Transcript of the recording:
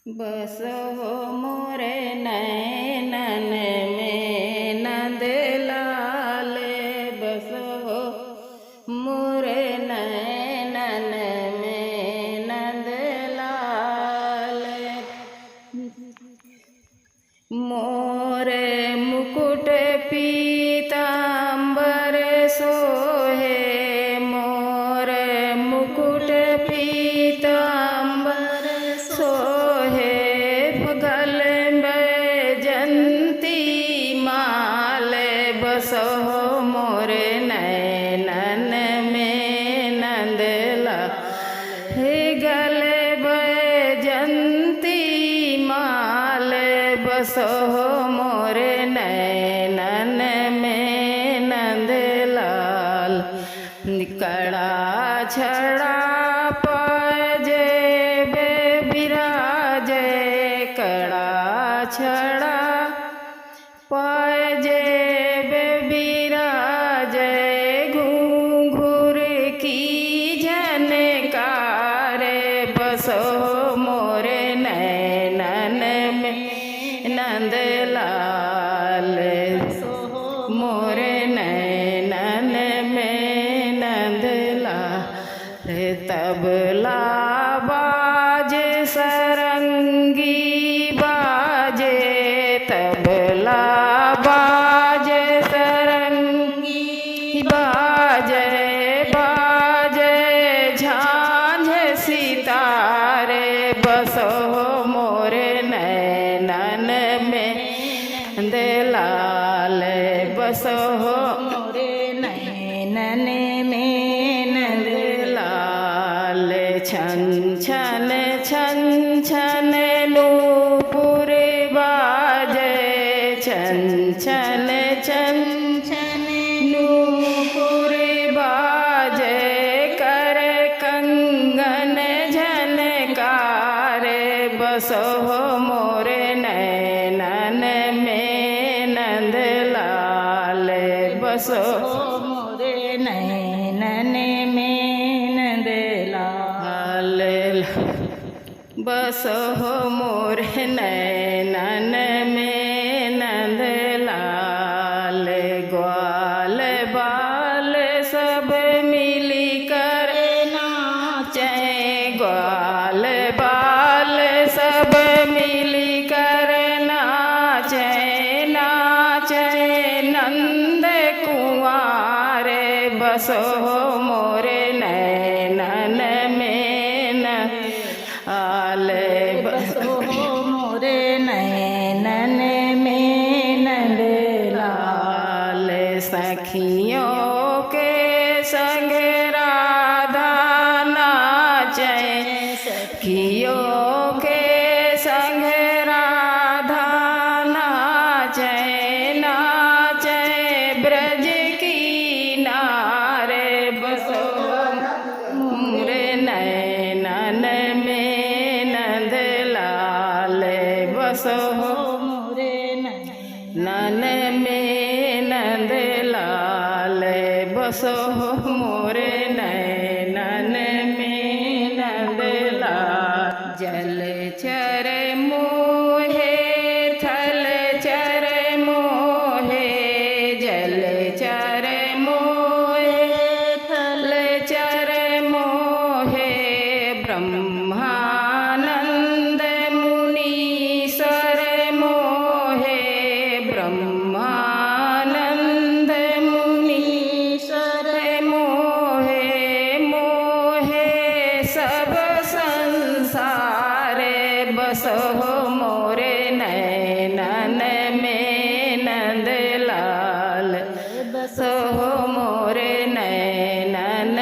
बस हो मोरे नैनन में नंद लाल, बस हो मोरे नैनन में नंद लाल। मोरे मुकुट पीतांबर सोहे, मोरे मुकुट पीतांबर सोहे, गल में जंती माल, बस हो मोरे नैनन में नंद लाल। गल में जंती माल, बस हो मोरे नैनन में नंद लाल। कड़ा छड़ा पाजे बे बिराजे, कड़ा छड़ा पाजे बे बिराजे, घूंघूर की झनकारे, बस हो मोरे नैनन में नंद लाल। मोरे नैनन में नंद लाल। तबला बाजे सरंगी बाजे, तबला बाजे सरंगी बाजे, बाजे झांझ सितारे, बस हो मोरे नैनन में नंद लाल। बस हो मोरे नैनन में नंद लाल। छन छन छन छन नूपुर बाजे, छन छन छन छन नूपुर बाजे, कर कंगन झनकारे, बस हो मोरे नैनन में नंद लाल। बस हो मोरे नैनन में नंद लाल। बस हो मोरे नैनन में नंद लाल। ग्वाल बाल सब मिली कर नाचे, ग्वाल बाल सब मिली कर नाचे, नाचे नंद कुंवारे, बस हो मोरे नैनन में नंद लाल। बस हो मोरे नैनन में नंद लाल। सखियों के संग राधा नाचे, सखियों के संग राधा नाचे, नाचे ब्रज की नारे, बस हो मोरे नैनन में नंद लाल। बस हो मोरे नैनन में नंद लाल। बस हो मोरे नैनन में नंद लाल। जल चर मोहे थल चर मोहे, जल चर मोहे थल चर मोहे, ब्रह्मानंद मुनीश्वर मोहे, ब्रह्मानंद मुनीश्वर मोहे, मोहे सब संसारे, बस हो मोरे नैनन में नंद लाल। बस हो मोरे नैनन